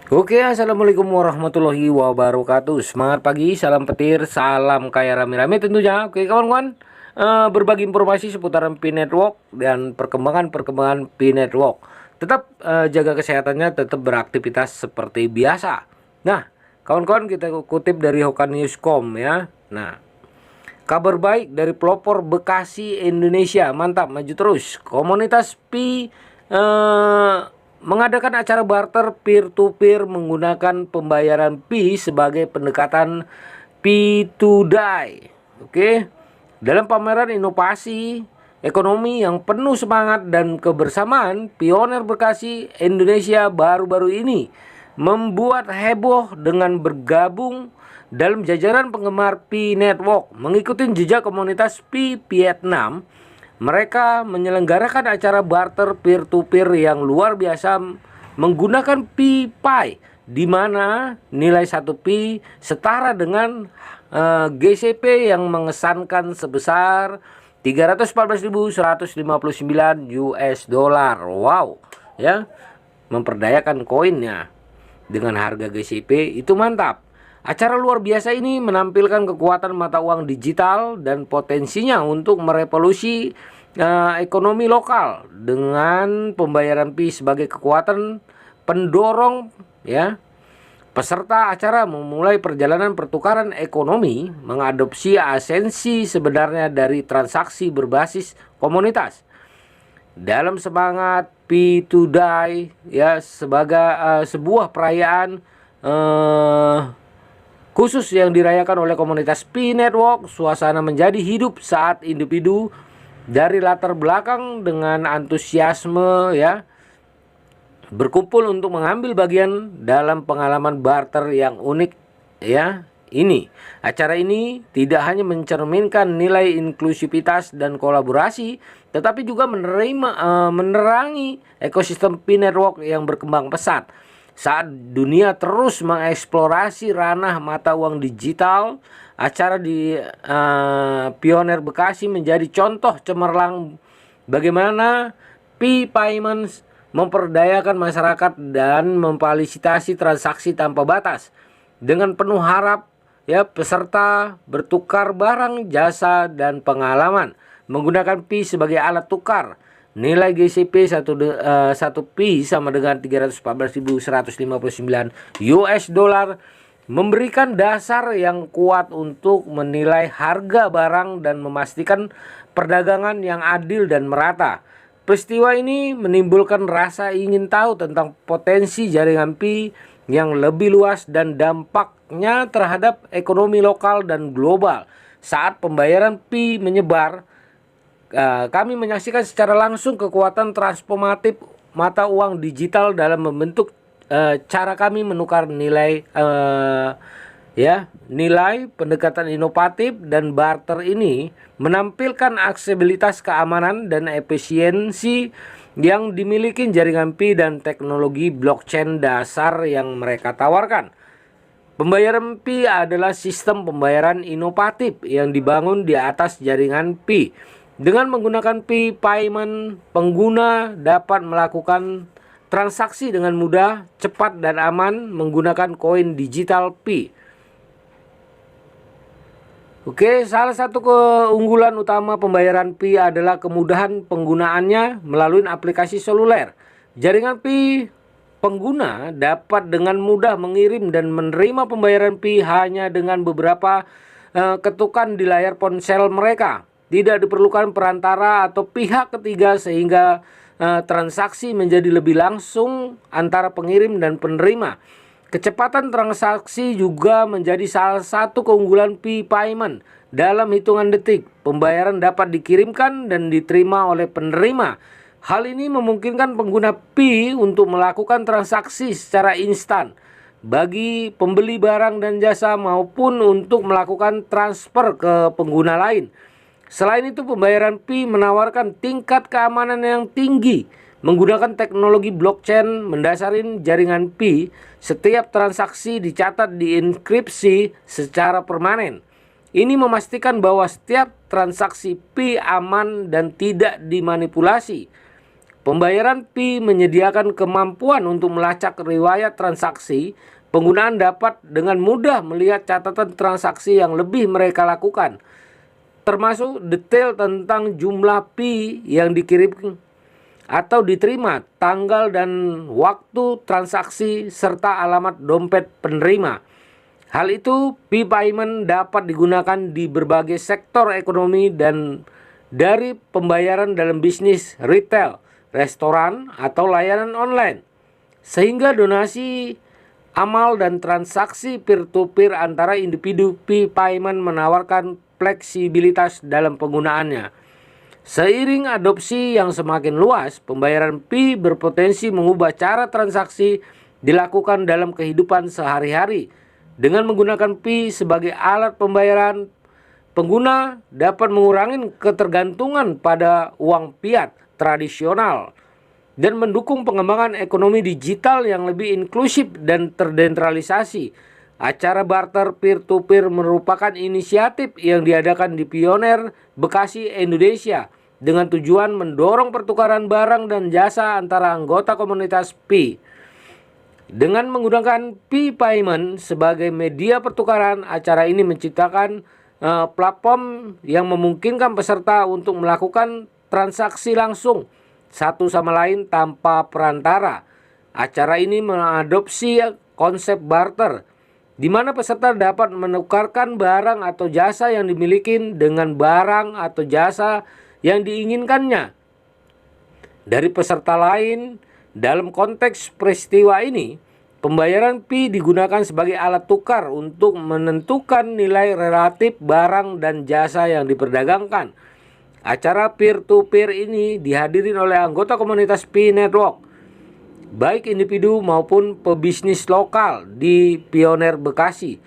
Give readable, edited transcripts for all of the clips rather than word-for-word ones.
Oke, assalamualaikum warahmatullahi wabarakatuh. Semangat pagi, salam petir, salam kaya rame-rame tentunya. Oke, kawan-kawan, berbagi informasi seputaran Pi Network dan perkembangan Pi Network. Tetap jaga kesehatannya, tetap beraktivitas seperti biasa. Nah, kawan-kawan, kita kutip dari Hoka Newscom ya. Nah, kabar baik dari pelopor Bekasi Indonesia, mantap, maju terus. Komunitas Pi mengadakan acara barter peer-to-peer menggunakan pembayaran Pi sebagai pendekatan Pi to Die. Oke, dalam pameran inovasi ekonomi yang penuh semangat dan kebersamaan, pioner Bekasi Indonesia baru-baru ini membuat heboh dengan bergabung dalam jajaran penggemar Pi Network. Mengikuti jejak komunitas Pi Vietnam, mereka menyelenggarakan acara barter peer-to-peer yang luar biasa menggunakan Pi Pi, di mana nilai 1 Pi setara dengan GCP yang mengesankan sebesar 314.159 US dollar. Wow, ya, memperdayakan koinnya dengan harga GCP itu mantap. Acara luar biasa ini menampilkan kekuatan mata uang digital dan potensinya untuk merevolusi ekonomi lokal dengan pembayaran Pi sebagai kekuatan pendorong ya. Peserta acara memulai perjalanan pertukaran ekonomi mengadopsi esensi sebenarnya dari transaksi berbasis komunitas. Dalam semangat Pi to Die ya, sebagai sebuah perayaan khusus yang dirayakan oleh komunitas Pi Network, suasana menjadi hidup saat individu dari latar belakang dengan antusiasme ya berkumpul untuk mengambil bagian dalam pengalaman barter yang unik ya. Ini acara ini tidak hanya mencerminkan nilai inklusivitas dan kolaborasi, tetapi juga menerangi ekosistem Pi Network yang berkembang pesat. Saat dunia terus mengeksplorasi ranah mata uang digital, acara di Pioner Bekasi menjadi contoh cemerlang bagaimana Pi Payments memperdayakan masyarakat dan memfasilitasi transaksi tanpa batas. Dengan penuh harap ya, peserta bertukar barang, jasa, dan pengalaman menggunakan Pi sebagai alat tukar. Nilai GCP 1 Pi sama dengan 314.159 US dollar memberikan dasar yang kuat untuk menilai harga barang dan memastikan perdagangan yang adil dan merata. Peristiwa ini menimbulkan rasa ingin tahu tentang potensi jaringan Pi yang lebih luas dan dampaknya terhadap ekonomi lokal dan global. Saat pembayaran Pi menyebar, kami menyaksikan secara langsung kekuatan transformatif mata uang digital dalam membentuk cara kami menukar nilai nilai pendekatan inovatif dan barter ini menampilkan aksesibilitas keamanan dan efisiensi yang dimiliki jaringan Pi dan teknologi blockchain dasar yang mereka tawarkan. Pembayaran Pi adalah sistem pembayaran inovatif yang dibangun di atas jaringan Pi. Dengan menggunakan Pi Payment, pengguna dapat melakukan transaksi dengan mudah, cepat, dan aman menggunakan koin digital Pi. Oke, salah satu keunggulan utama pembayaran Pi adalah kemudahan penggunaannya melalui aplikasi seluler. Jaringan Pi pengguna dapat dengan mudah mengirim dan menerima pembayaran Pi hanya dengan beberapa ketukan di layar ponsel mereka. Tidak diperlukan perantara atau pihak ketiga sehingga transaksi menjadi lebih langsung antara pengirim dan penerima. Kecepatan transaksi juga menjadi salah satu keunggulan Pi Payment. Dalam hitungan detik, pembayaran dapat dikirimkan dan diterima oleh penerima. Hal ini memungkinkan pengguna Pi untuk melakukan transaksi secara instan bagi pembeli barang dan jasa maupun untuk melakukan transfer ke pengguna lain. Selain itu, pembayaran Pi menawarkan tingkat keamanan yang tinggi. Menggunakan teknologi blockchain mendasari jaringan Pi, setiap transaksi dicatat dienkripsi secara permanen. Ini memastikan bahwa setiap transaksi Pi aman dan tidak dimanipulasi. Pembayaran Pi menyediakan kemampuan untuk melacak riwayat transaksi. Penggunaan dapat dengan mudah melihat catatan transaksi yang lebih mereka lakukan, termasuk detail tentang jumlah Pi yang dikirim atau diterima, tanggal dan waktu transaksi, serta alamat dompet penerima. Hal itu, Pi Payment dapat digunakan di berbagai sektor ekonomi dan dari pembayaran dalam bisnis, retail, restoran, atau layanan online. Sehingga donasi, amal, dan transaksi peer-to-peer antara individu, Pi Payment menawarkan fleksibilitas dalam penggunaannya. Seiring adopsi yang semakin luas, pembayaran Pi berpotensi mengubah cara transaksi dilakukan dalam kehidupan sehari-hari. Dengan menggunakan Pi sebagai alat pembayaran, pengguna dapat mengurangi ketergantungan pada uang fiat tradisional dan mendukung pengembangan ekonomi digital yang lebih inklusif dan terdesentralisasi. Acara barter peer-to-peer merupakan inisiatif yang diadakan di Pioner Bekasi, Indonesia, dengan tujuan mendorong pertukaran barang dan jasa antara anggota komunitas Pi. Dengan menggunakan Pi Payment sebagai media pertukaran, acara ini menciptakan platform yang memungkinkan peserta untuk melakukan transaksi langsung satu sama lain tanpa perantara. Acara ini mengadopsi konsep barter, di mana peserta dapat menukarkan barang atau jasa yang dimiliki dengan barang atau jasa yang diinginkannya dari peserta lain. Dalam konteks peristiwa ini, pembayaran Pi digunakan sebagai alat tukar untuk menentukan nilai relatif barang dan jasa yang diperdagangkan. Acara peer-to-peer ini dihadiri oleh anggota komunitas Pi Network, baik individu maupun pebisnis lokal di Pioner Bekasi.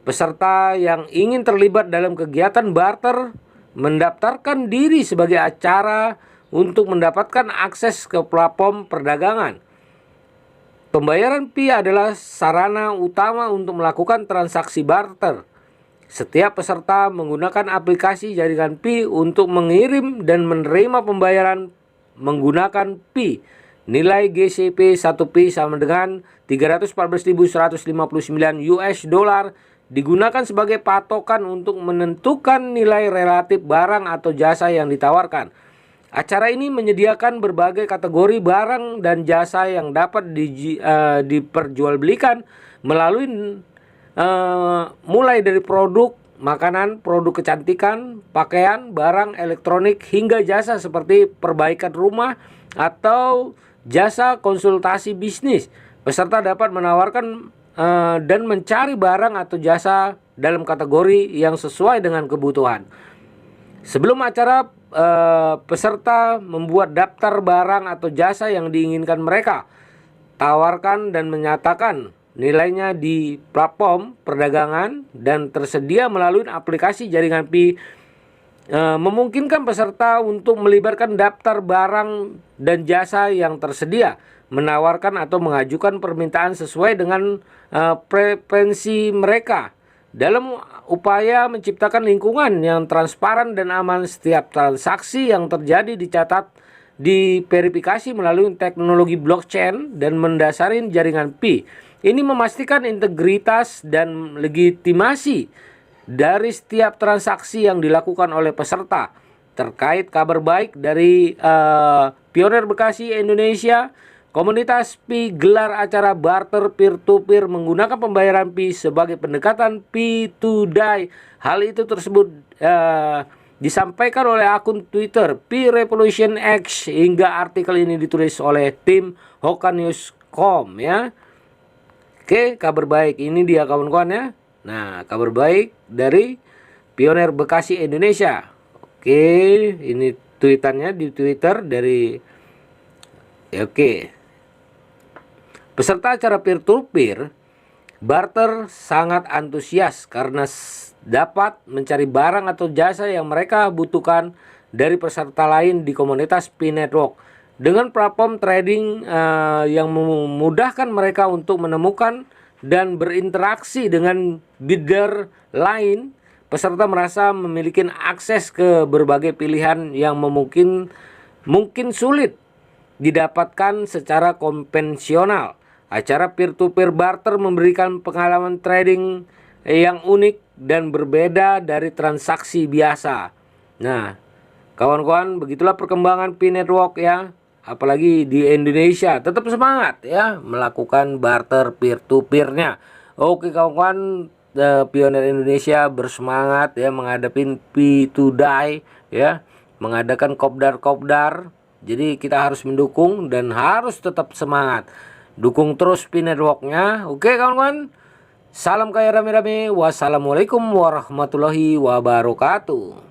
Peserta yang ingin terlibat dalam kegiatan barter mendaftarkan diri sebagai acara untuk mendapatkan akses ke platform perdagangan. Pembayaran Pi adalah sarana utama untuk melakukan transaksi barter. Setiap peserta menggunakan aplikasi jaringan Pi untuk mengirim dan menerima pembayaran menggunakan Pi. Nilai GCP 1 Pi sama dengan 314.159 US dollar digunakan sebagai patokan untuk menentukan nilai relatif barang atau jasa yang ditawarkan. Acara ini menyediakan berbagai kategori barang dan jasa yang dapat diperjualbelikan melalui mulai dari produk makanan, produk kecantikan, pakaian, barang elektronik, hingga jasa seperti perbaikan rumah atau jasa konsultasi bisnis. Peserta dapat menawarkan dan mencari barang atau jasa dalam kategori yang sesuai dengan kebutuhan. Sebelum acara, peserta membuat daftar barang atau jasa yang diinginkan mereka tawarkan dan menyatakan nilainya di platform perdagangan dan tersedia melalui aplikasi jaringan Pi, memungkinkan peserta untuk melibatkan daftar barang dan jasa yang tersedia, menawarkan atau mengajukan permintaan sesuai dengan preferensi mereka. Dalam upaya menciptakan lingkungan yang transparan dan aman, setiap transaksi yang terjadi dicatat, diverifikasi melalui teknologi blockchain dan mendasari jaringan Pi. Ini memastikan integritas dan legitimasi dari setiap transaksi yang dilakukan oleh peserta. Terkait kabar baik dari Pioner Bekasi, Indonesia, komunitas Pi gelar acara barter peer-to-peer menggunakan pembayaran Pi sebagai pendekatan P2DAI. Hal itu tersebut disampaikan oleh akun Twitter Pi Revolution X, hingga artikel ini ditulis oleh tim Hokanews.com ya. Oke, kabar baik ini dia kawan-kawan ya. Nah, kabar baik dari Pioner Bekasi, Indonesia. Oke, ini tweetannya di Twitter dari oke. Peserta acara peer-to-peer barter sangat antusias karena dapat mencari barang atau jasa yang mereka butuhkan dari peserta lain di komunitas Pi Network. Dengan platform trading yang memudahkan mereka untuk menemukan dan berinteraksi dengan bidder lain, peserta merasa memiliki akses ke berbagai pilihan yang mungkin sulit didapatkan secara konvensional. Acara peer-to-peer barter memberikan pengalaman trading yang unik dan berbeda dari transaksi biasa. Nah, kawan-kawan, begitulah perkembangan Pi Network ya. Apalagi di Indonesia, tetap semangat ya melakukan barter peer-to-peernya. Oke kawan-kawan, Pioneer Indonesia bersemangat ya menghadapi P2DAI ya, mengadakan kopdar-kopdar. Jadi kita harus mendukung dan harus tetap semangat. Dukung terus Pi Network-nya. Oke kawan-kawan. Salam kaya rame-rame. Wassalamualaikum warahmatullahi wabarakatuh.